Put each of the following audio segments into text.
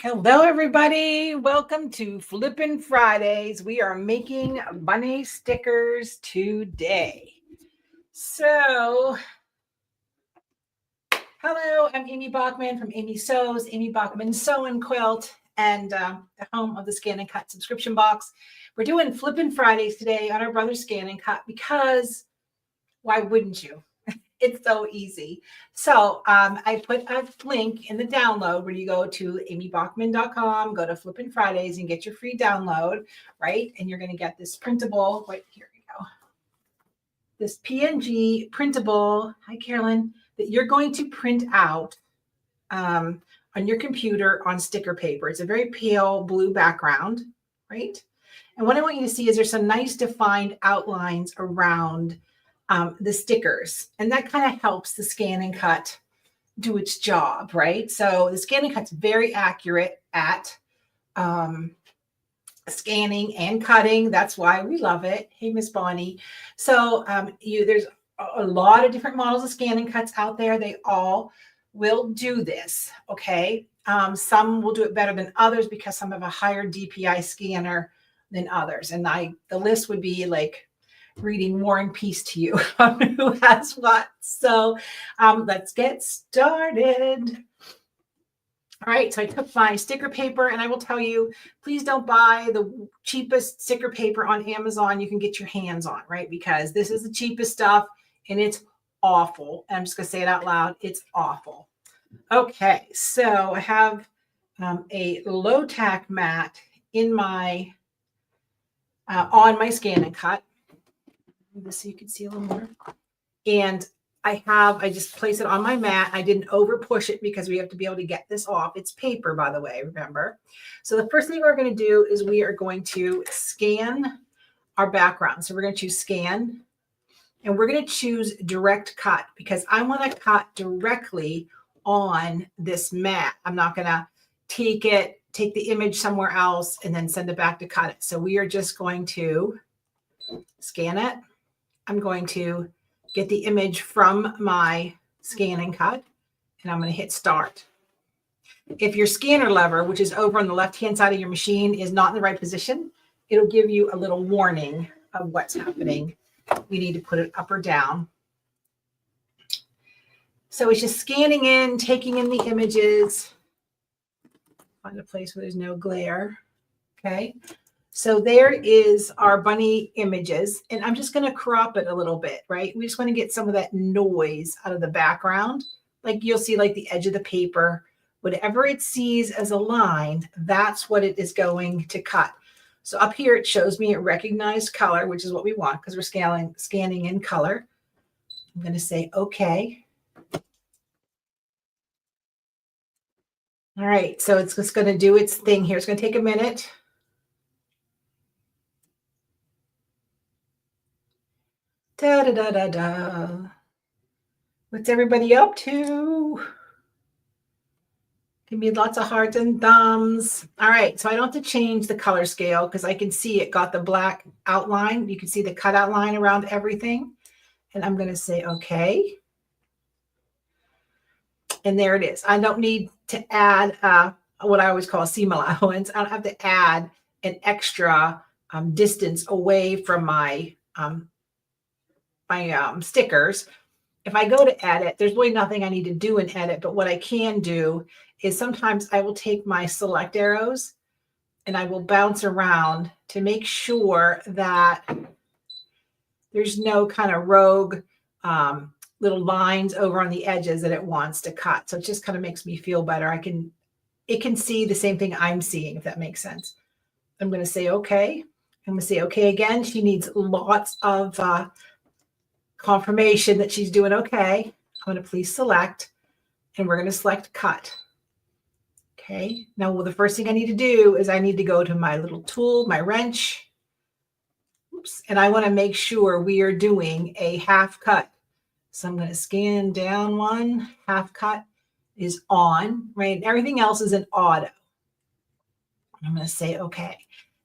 Hello, everybody. Welcome to Flippin' Fridays. We are making bunny stickers today. So, hello, I'm Amy Bachman from Amy Sews, Amy Bachman Sew and Quilt, and the home of the Scan and Cut subscription box. We're doing Flippin' Fridays today on our brother's Scan and Cut because why wouldn't you? It's so easy. So I put a link in the download where you go to amybachman.com, go to Flippin' Fridays and get your free download, right? And you're going to get this printable, right here we go. This PNG printable, hi Carolyn, that you're going to print out on your computer on sticker paper. It's a very pale blue background, right? And what I want you to see is there's some nice defined outlines around the stickers, and that kind of helps the Scan and Cut do its job, right? So the Scan and Cut's very accurate at scanning and cutting. That's why we love it. Hey, Miss Bonnie. So there's a lot of different models of Scan and Cuts out there. They all will do this, okay? Some will do it better than others because some have a higher DPI scanner than others. And the list would be like reading War and Peace to you on who has what. So let's get started. All right, so I took my sticker paper, and I will tell you, please don't buy the cheapest sticker paper on Amazon you can get your hands on, right? Because this is the cheapest stuff, and it's awful. And I'm just going to say it out loud. It's awful. Okay, so I have a low-tack mat in my on my Scan and Cut. This so you can see a little more. And I just place it on my mat. I didn't over push it because we have to be able to get this off. It's paper, by the way, remember. So the first thing we're going to do is we are going to scan our background. So we're going to choose scan, and we're going to choose direct cut because I want to cut directly on this mat. I'm not going to take the image somewhere else and then send it back to cut it. So we are just going to scan it. I'm going to get the image from my Scan and Cut, and I'm going to hit start. If your scanner lever, which is over on the left-hand side of your machine, is not in the right position, it'll give you a little warning of what's happening. We need to put it up or down. So it's just scanning in, taking in the images. Find a place where there's no glare. Okay. So there is our bunny images, and I'm just going to crop it a little bit, right? We just want to get some of that noise out of the background. Like you'll see like the edge of the paper, whatever it sees as a line, that's what it is going to cut. So up here, it shows me a recognized color, which is what we want because we're scanning in color. I'm going to say, okay. All right. So it's just going to do its thing here. It's going to take a minute. Da, da, da, da, da. What's everybody up to? Give me lots of hearts and thumbs. All right, so I don't have to change the color scale because I can see it got the black outline. You can see the cut outline around everything. And I'm going to say, okay. And there it is. I don't need to add what I always call a seam allowance. I don't have to add an extra distance away from my stickers. If I go to edit, there's really nothing I need to do in edit, but what I can do is sometimes I will take my select arrows and I will bounce around to make sure that there's no kind of rogue little lines over on the edges that it wants to cut. So it just kind of makes me feel better. It can see the same thing I'm seeing, if that makes sense. I'm going to say, okay. I'm going to say, okay, again. She needs lots of confirmation that she's doing okay. I'm going to please select, and we're going to select cut. Okay. Now, well, the first thing I need to do is I need to go to my little tool, my wrench. Oops. And I want to make sure we are doing a half cut. So I'm going to scan down one. Half cut is on, right? Everything else is in auto. I'm going to say, okay.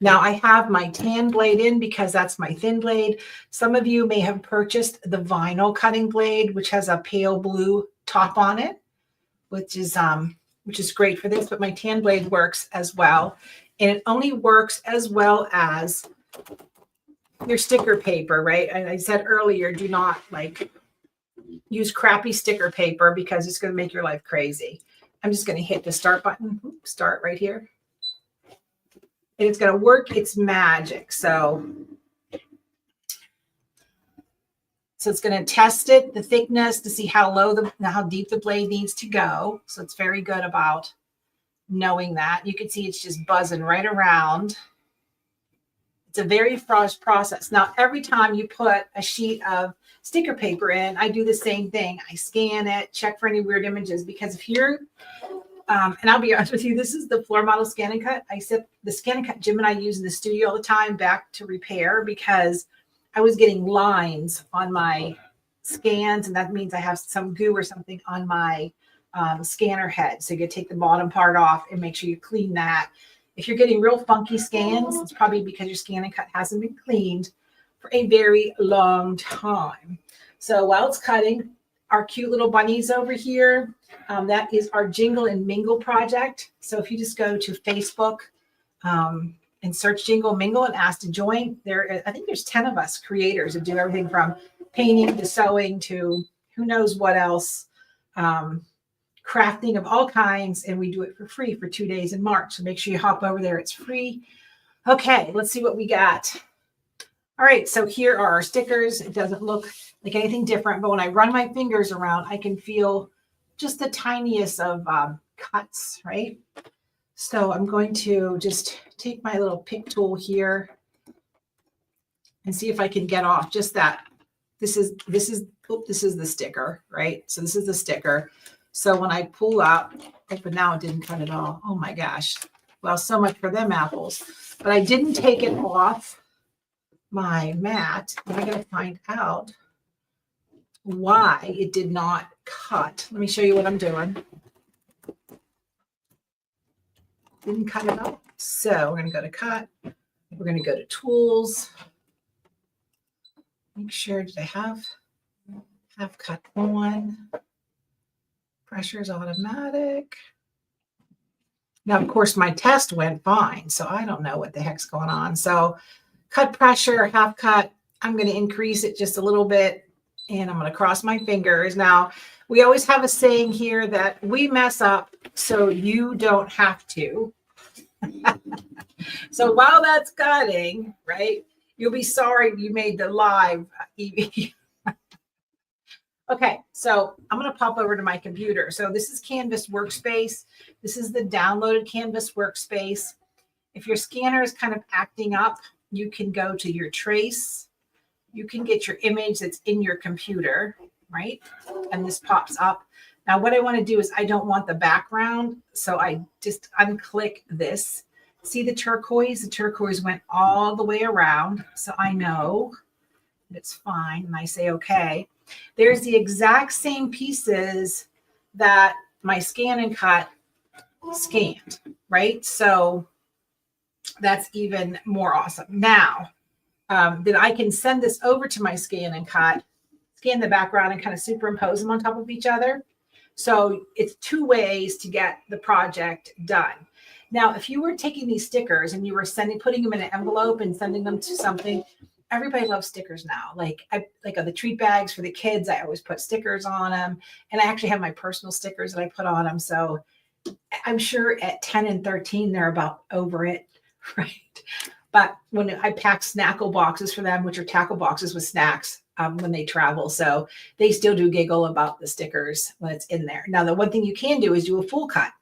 Now I have my tan blade in because that's my thin blade. Some of you may have purchased the vinyl cutting blade, which has a pale blue top on it, which is which is great for this, but my tan blade works as well. And it only works as well as your sticker paper, right? And I said earlier, do not like use crappy sticker paper because it's going to make your life crazy. I'm just going to hit the start button, start right here. And it's going to work its magic. So it's going to test it, the thickness, to see how how deep the blade needs to go. So it's very good about knowing that. You can see it's just buzzing right around. It's a very fast process. Now, every time you put a sheet of sticker paper in, I do the same thing. I scan it, check for any weird images, because if you're, and I'll be honest with you, this is the floor model scan and cut. I said the scan and cut Jim and I use in the studio all the time back to repair, because I was getting lines on my scans, and that means I have some goo or something on my scanner head. So you can take the bottom part off and make sure you clean that. If you're getting real funky scans, it's probably because your scan and cut hasn't been cleaned for a very long time. So while it's cutting, our cute little bunnies over here, that is our Jingle and Mingle project. So if you just go to Facebook and search Jingle Mingle and ask to join, I think there's 10 of us creators that do everything from painting to sewing to who knows what else. Crafting of all kinds, and we do it for free for 2 days in March. So make sure you hop over there. It's free. Okay, let's see what we got. All right, so here are our stickers. It doesn't look like anything different, but when I run my fingers around, I can feel just the tiniest of cuts, right? So I'm going to just take my little pick tool here and see if I can get off just that. This is the sticker, right? So this is the sticker. So when I pull up, but now it didn't cut at all. Oh my gosh. Well, so much for them apples. But I didn't take it off my mat. And I'm going to find out why it did not cut. Let me show you what I'm doing. Didn't cut it up. So we're going to go to cut. We're going to go to tools. Make sure, did I have cut on? Pressure is automatic. Now, of course, my test went fine, so I don't know what the heck's going on. So cut pressure, half cut. I'm going to increase it just a little bit, and I'm going to cross my fingers. Now, we always have a saying here that we mess up so you don't have to. So while that's cutting, right, you'll be sorry you made the live Okay, so I'm going to pop over to my computer. So this is Canvas Workspace. This is the downloaded Canvas Workspace. If your scanner is kind of acting up, you can go to your trace. You can get your image that's in your computer, right? And this pops up. Now, what I want to do is I don't want the background, so I just unclick this. See the turquoise? The turquoise went all the way around, so I know it's fine, and I say okay. There's the exact same pieces that my scan and cut scanned, right? So that's even more awesome. Now, that I can send this over to my scan and cut, scan the background and kind of superimpose them on top of each other. So it's 2 ways to get the project done. Now, if you were taking these stickers and you were putting them in an envelope and sending them to something, everybody loves stickers now. Like on the treat bags for the kids, I always put stickers on them. And I actually have my personal stickers that I put on them. So I'm sure at 10 and 13, they're about over it, right? But when I pack snackle boxes for them, which are tackle boxes with snacks when they travel. So they still do giggle about the stickers when it's in there. Now, the one thing you can do is do a full cut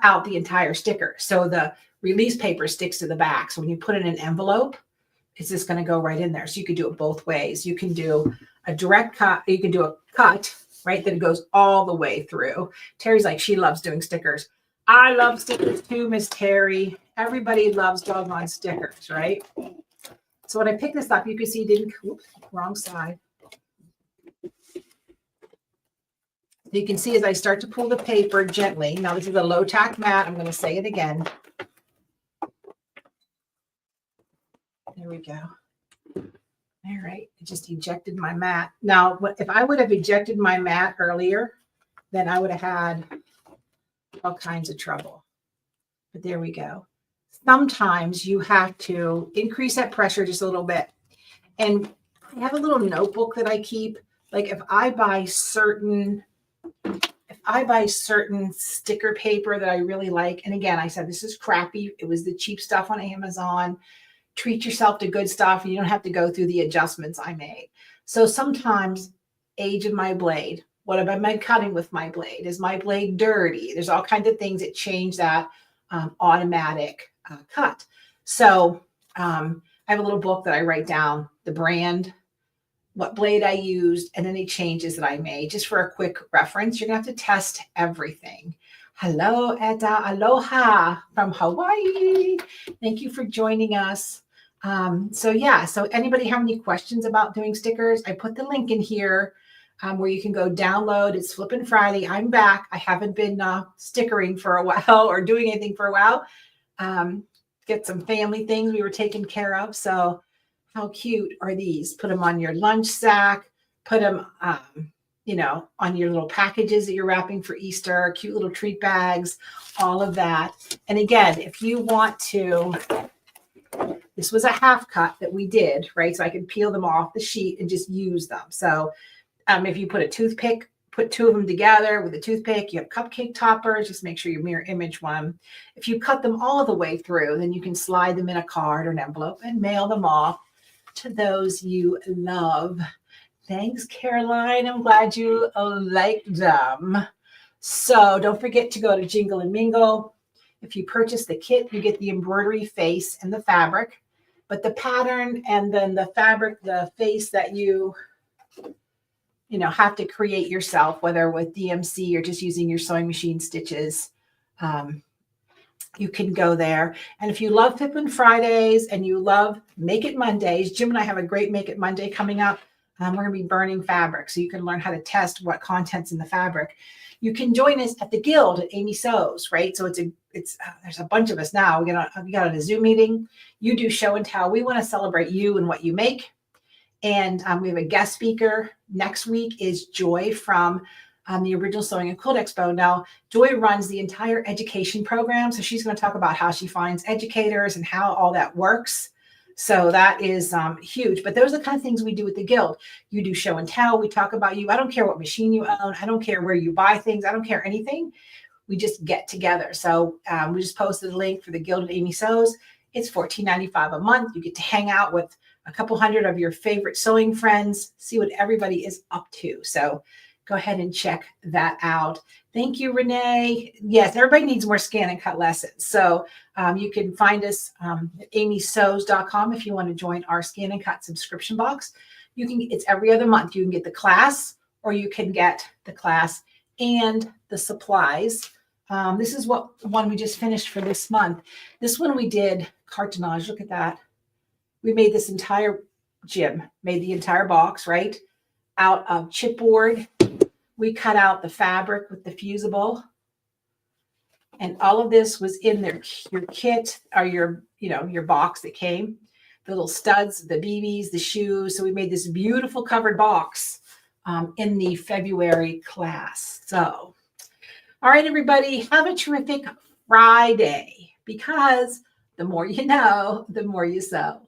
out the entire sticker. So the release paper sticks to the back. So when you put it in an envelope, it's just going to go right in there. So you could do it both ways. You can do a direct cut. You can do a cut, right, that goes all the way through. Terry's like, she loves doing stickers. I love stickers too, Miss Terry. Everybody loves doggone stickers, right? So when I pick this up, you can see wrong side. You can see as I start to pull the paper gently. Now this is a low tack mat. I'm going to say it again. There we go. All right. I just ejected my mat. Now, if I would have ejected my mat earlier, then I would have had all kinds of trouble. But there we go. Sometimes you have to increase that pressure just a little bit. And I have a little notebook that I keep. Like if I buy certain sticker paper that I really like, and again, I said this is crappy. It was the cheap stuff on Amazon. Treat yourself to good stuff. You don't have to go through the adjustments I made. So sometimes age of my blade, what have I been cutting with my blade? Is my blade dirty? There's all kinds of things that change that automatic cut. So I have a little book that I write down the brand, what blade I used, and any changes that I made, just for a quick reference. You're gonna have to test everything. Hello, Etta. Aloha from Hawaii. Thank you for joining us. So anybody have any questions about doing stickers? I put the link in here where you can go download. It's Flippin' Friday. I'm back. I haven't been stickering for a while or doing anything for a while. Get some family things we were taking care of. So how cute are these? Put them on your lunch sack. Put them, on your little packages that you're wrapping for Easter. Cute little treat bags. All of that. And again, if you want to, this was a half cut that we did, right? So I can peel them off the sheet and just use them. So if you put a toothpick, put two of them together with a toothpick, you have cupcake toppers, just make sure you mirror image one. If you cut them all the way through, then you can slide them in a card or an envelope and mail them off to those you love. Thanks, Caroline. I'm glad you like them. So don't forget to go to Jingle and Mingle. If you purchase the kit, you get the embroidery face and the fabric, but the pattern and then the fabric, the face that you have to create yourself, whether with DMC or just using your sewing machine stitches, you can go there. And if you love Flippin' Fridays and you love Make It Mondays, Jim and I have a great Make It Monday coming up. We're going to be burning fabric, so you can learn how to test what content's in the fabric. You can join us at the Guild at Amy Sews, right? So there's a bunch of us now. We got on a Zoom meeting. You do show and tell. We want to celebrate you and what you make. And we have a guest speaker. Next week is Joy from the Original Sewing and Quilt Expo. Now, Joy runs the entire education program. So she's going to talk about how she finds educators and how all that works. So that is huge. But those are the kind of things we do with the Guild. You do show and tell. We talk about you. I don't care what machine you own. I don't care where you buy things. I don't care anything. We just get together. So we just posted a link for the Guild at Amy Sews. It's $14.95 a month. You get to hang out with a couple hundred of your favorite sewing friends, see what everybody is up to. So go ahead and check that out. Thank you, Renee. Yes, everybody needs more scan and cut lessons. So you can find us at amysews.com if you want to join our scan and cut subscription box. It's every other month. You can get the class, or you can get the class and the supplies. This is the one we just finished for this month. This one we did cartonnage. Look at that. We made this entire, Jim made the entire box, right? Out of chipboard. We cut out the fabric with the fusible. And all of this was in your kit, or your box that came. The little studs, the BBs, the shoes. So we made this beautiful covered box in the February class. So, all right, everybody, have a terrific Friday, because the more you know, the more you sew.